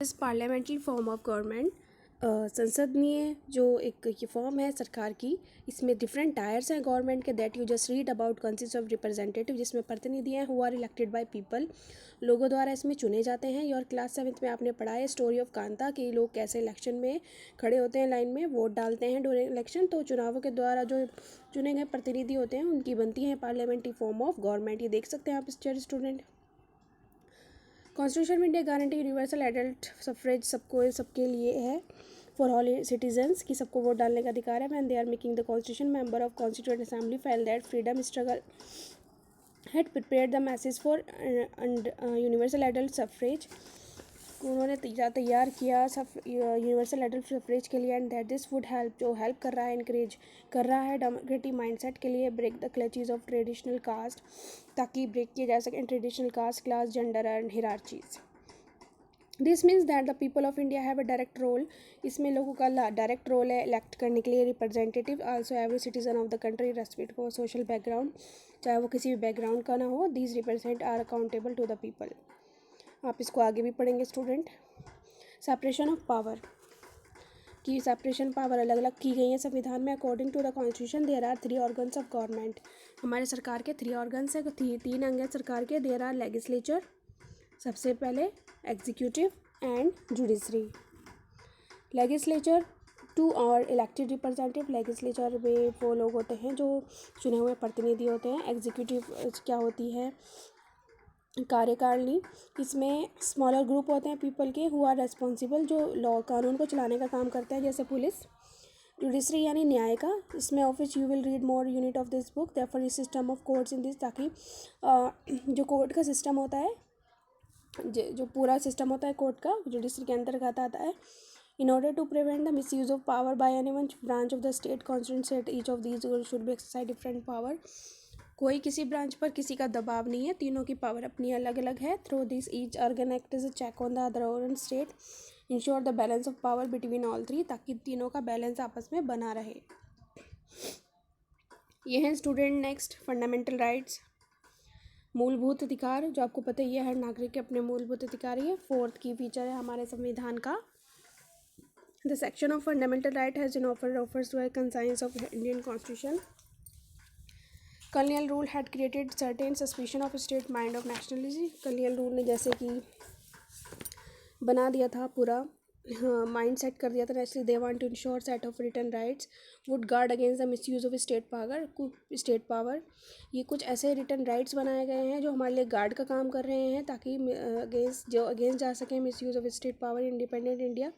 इस parliamentary form of government, संसदीय जो एक ये फॉर्म है सरकार की, इसमें डिफरेंट टायर्स हैं गवर्नमेंट के that you just read about consist of representative, जिसमें प्रतिनिधि हैं who are elected by people, लोगों द्वारा इसमें चुने जाते हैं। योर क्लास 7th में आपने पढ़ा है स्टोरी ऑफ कांता कि लोग कैसे इलेक्शन में खड़े होते हैं, लाइन में वोट डालते हैं ड्यूरिंग इलेक्शन। तो चुनावों के द्वारा जो चुने गए प्रतिनिधि होते हैं उनकी बनती है पार्लियामेंट्री फॉर्म ऑफ गवर्नमेंट। ये देख सकते हैं आप पिक्चर स्टूडेंट। कॉन्स्टिट्यूशन में India guarantee universal adult suffrage सबके लिए है फॉर ऑल सिटीजन्स की सबको वोट डालने का अधिकार है। When they are making the constitution member of constituent assembly felt that freedom struggle had prepared the message for universal adult suffrage. उन्होंने तैयार किया यूनिवर्सल एडल्ट सफरेज के लिए, and that this would help, जो हेल्प कर रहा है, encourage कर रहा है डेमोक्रेटिक माइंडसेट के लिए, break the clutches of traditional caste, ताकि ब्रेक किए जा सकें traditional caste, class, gender and hierarchies. This means that the people of India have a direct role, इसमें लोगों का डायरेक्ट रोल है इलेक्ट करने के लिए representative. Also every citizen of the country respect for social background, चाहे वो किसी भी बैकग्राउंड का ना हो, these represent are accountable to the people. आप इसको आगे भी पढ़ेंगे स्टूडेंट। सेपरेशन ऑफ पावर की सेपरेशन पावर अलग अलग की गई है संविधान में। According to the constitution there are 3 organs of government, हमारे सरकार के 3 ऑर्गन्स है, 3 अंग है सरकार के। देयर आर लेजिस्लेचर, सबसे पहले एग्जीक्यूटिव एंड जुडिशरी। लेजिस्लेचर 2 और इलेक्टेड रिप्रेजेंटेटिव, लेजिस्लेचर में वो लोग होते हैं जो चुने हुए प्रतिनिधि होते हैं। एग्जीक्यूटिव क्या होती है, कार्यकारिणी, इसमें स्मॉलर ग्रुप होते हैं पीपल के हु आर रेस्पॉन्सिबल, जो लॉ कानून को चलाने का काम करते हैं, जैसे पुलिस। जुडिशरी यानी न्याय का, इसमें office you will read more unit of this book therefore इस system of courts in this, ताकि जो कोर्ट का सिस्टम होता है, जो पूरा सिस्टम होता है कोर्ट का, जुडिशरी के अंतर्गत आता है। In order to prevent the misuse of power by anyone branch of the state constitute each of these should be exercise different power, कोई किसी ब्रांच पर किसी का दबाव नहीं है, तीनों की पावर अपनी अलग अलग है। Through this each organ act as a check on the other organ state, ensure the balance of power between all 3, ताकि तीनों का बैलेंस आपस में बना रहे। ये हैं स्टूडेंट नेक्स्ट फंडामेंटल राइट्स, मूलभूत अधिकार, जो आपको पता ही है हर नागरिक के अपने मूलभूत अधिकार है। 4th की फीचर है हमारे संविधान का। The section of fundamental right has been offers to conscience of Indian constitution. Colonial rule had created certain suspicion of state mind of nationalism. Colonial rule ने जैसे कि बना दिया था पूरा माइंड सेट कर दिया था nationally. They want to ensure set of return rights would guard against the misuse of state power. ये कुछ ऐसे रिटर्न राइट्स बनाए गए हैं जो हमारे लिए गार्ड का काम कर रहे हैं, ताकि अगेंस्ट जा सके misuse of state power. Independent India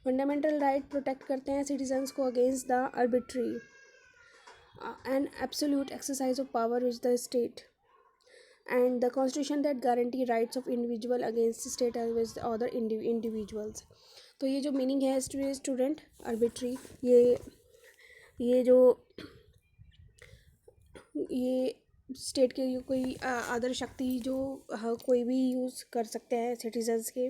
fundamental right protect करते हैं सिटीजन्स को against the arbitrary and absolute exercise of power is the state, and the constitution that guarantee rights of individual against state as well as other individuals। तो ये जो meaning है student arbitrary, ये जो ये स्टेट के कोई अदर शक्ति जो कोई भी यूज़ कर सकते हैं सिटीजन्स के,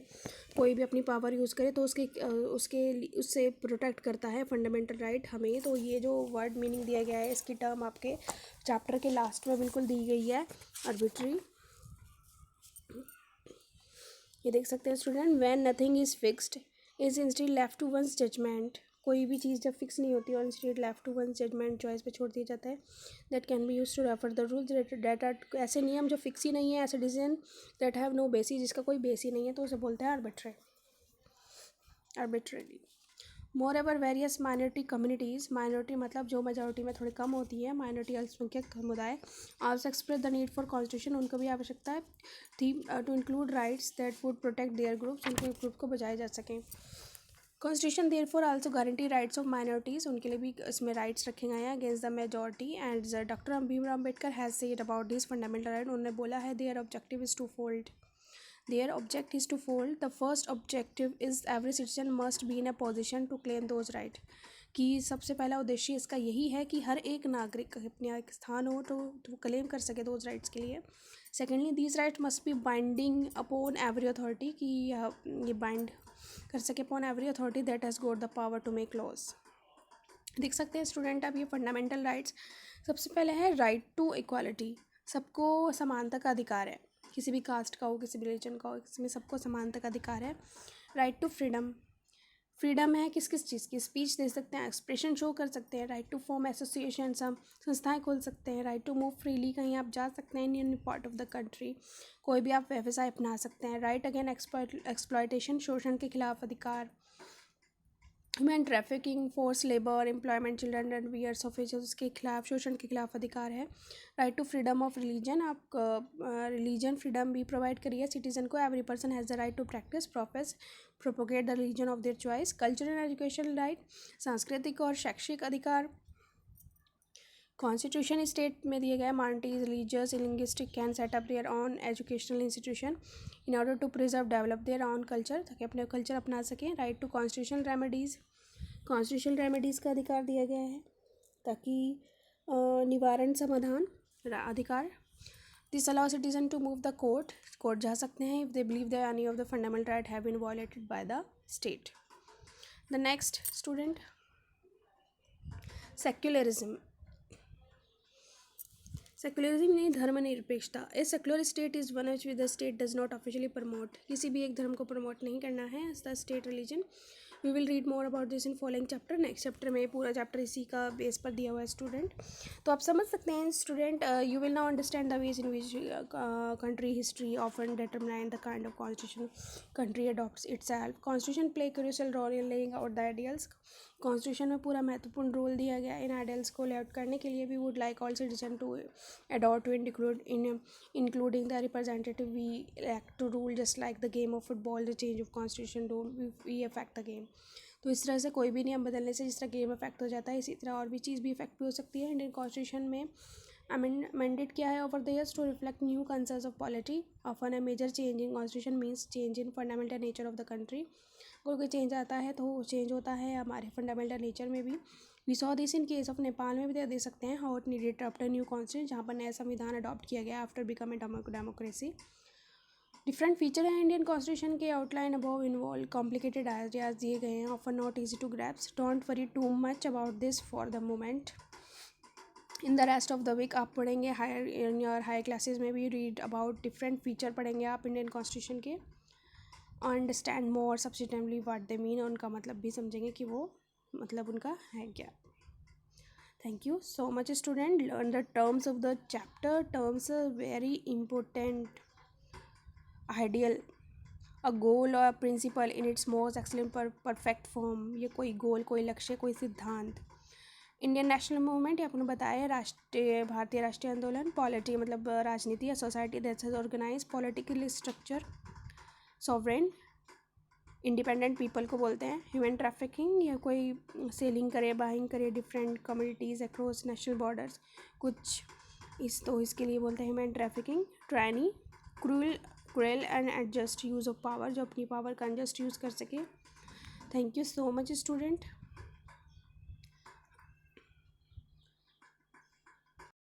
कोई भी अपनी पावर यूज़ करे तो उससे प्रोटेक्ट करता है फंडामेंटल राइट हमें। तो ये जो वर्ड मीनिंग दिया गया है, इसकी टर्म आपके चैप्टर के लास्ट में बिल्कुल दी गई है, आर्बिट्री। ये देख सकते हैं student. When nothing is fixed is instead left to one's judgement, कोई भी चीज़ जब फिक्स नहीं होती और instead left to one's judgement, choice पे छोड़ दिया जाता है। That can be use to refer the rules that are, ऐसे नियम जो फिक्स ही नहीं है, ऐसे decision that have no basis, जिसका कोई बेस ही नहीं है, तो उसे बोलते हैं arbitrary. Moreover various minority communities, minority मतलब जो मेजॉरिटी में थोड़ी कम होती है, माइनॉरिटी अल्पसंख्यक समुदाय, also express the need for constitution, उनको भी आवश्यकता है थी to include rights that would protect their groups, उनके ग्रुप को बचाए जा सकें। Constitution therefore also guarantee rights of minorities, उनके लिए भी इसमें राइट्स रखे गए हैं against the majority. And doctor Bhimrao Ambedkar has said about this fundamental right, उन्होंने बोला है their objective is twofold. Their object is twofold. The first objective is every citizen must be in a position to claim those right, कि सबसे पहला उद्देश्य इसका यही है कि हर एक नागरिक अपने एक स्थान हो तो क्लेम कर सके दोज राइट्स के लिए। Secondly these rights must be binding upon every authority, कि ये बाइंड कर सके upon every authority that has got the power to make laws. देख सकते हैं स्टूडेंट अब ये फंडामेंटल राइट्स, सबसे पहले है राइट टू इक्वालिटी, सबको समानता का अधिकार है, किसी भी कास्ट का हो, किसी भी रिलीजन का हो, इसमें सबको समानता का अधिकार है। राइट टू फ्रीडम, फ्रीडम है किस किस चीज़ की, स्पीच दे सकते हैं, एक्सप्रेशन शो कर सकते हैं, राइट टू फॉर्म एसोसिएशन, हम संस्थाएं खोल सकते हैं, राइट टू मूव फ्रीली, कहीं आप जा सकते हैं in any part of the country, कोई भी आप व्यवसाय अपना सकते हैं, राइट अगेन एक्सप्लॉयटेशन, शोषण के खिलाफ अधिकार, human trafficking, force labour, employment, children and years of age, उसके खिलाफ, शोषण के खिलाफ अधिकार है, right to freedom of religion, आप रिलीजन फ्रीडम भी प्रोवाइड करिए सिटीजन को, every person has the right to practice, profess, propagate the religion of their choice, cultural and educational right, सांस्कृतिक और शैक्षिक अधिकार, कॉन्स्टिट्यूशन स्टेट में दिए गए minorities religious linguistic can set up their own educational institution in order to preserve develop their own culture, ताकि अपने culture अपना सकें, right to constitutional remedies, constitutional remedies का अधिकार दिया गया है ताकि निवारण समाधान अधिकार, this allow citizen to move the court, court जा सकते हैं if they believe that any of the fundamental right have been violated by the state. The next student, secularism, secularism नहीं धर्मनिरपेक्षता, a secular state is one which the state does not officially promote, किसी भी एक धर्म को promote नहीं करना है as the state religion, we will read more about this in following chapter, next chapter में पूरा चैप्टर इसी का बेस पर दिया हुआ है स्टूडेंट, तो आप समझ सकते हैं student, you will now understand the ways in which country history often determine the kind of constitution country adopts itself, constitution play crucial role in laying out the ideals, constitution में पूरा महत्वपूर्ण role दिया गया इन ideals को layout करने के लिए, we would like all citizen to adopt to including the representative we elect to rule, just like the game of football the change of constitution don't we affect the game, तो इस तरह से कोई भी नियम बदलने से जिस तरह गेम इफेक्ट हो जाता है इसी तरह और भी चीज़ भी इफेक्ट भी हो सकती है। इंडियन कॉन्स्टिट्यूशन में अमेंडेड किया है over the years to reflect new concerns of polity, often a major change in constitution means change in fundamental nature of the country, अगर कोई चेंज आता है तो चेंज होता है हमारे फंडामेंटल नेचर में भी, we saw this in case of Nepal में भी दे सकते हैं, how it needed after new constitution, जहाँ पर नया संविधान अडॉप्ट किया गया after becoming democracy, different feature हैं इंडियन कॉन्स्टिट्यूशन के, outline above involve complicated ideas दिए गए हैं, often not easy to grasp, don't worry too much about this for the moment, in the rest of the week आप पढ़ेंगे higher in your higher classes में भी read about different feature पढ़ेंगे आप Indian constitution के, understand more substantially what they mean, उनका मतलब भी समझेंगे कि वो मतलब उनका है क्या। Thank you so much student, learn the terms of the chapter, terms are very important, ideal, a goal और principle in its most excellent perfect form, ये कोई गोल कोई लक्ष्य कोई सिद्धांत, इंडियन नेशनल मूवमेंट ये आपने बताया, राष्ट्रीय भारतीय राष्ट्रीय आंदोलन, पॉलिटी मतलब राजनीति या society that has organise political structure, sovereign independent people को बोलते हैं, ह्यूमन ट्रैफिकिंग या कोई सेलिंग करे बाइंग करे different communities across national borders कुछ इसके लिए बोलते हैं human trafficking, tyranny cruel and unjust use of power, जो अपनी पावर का अनजस्ट यूज़ कर सके। Thank you so much student.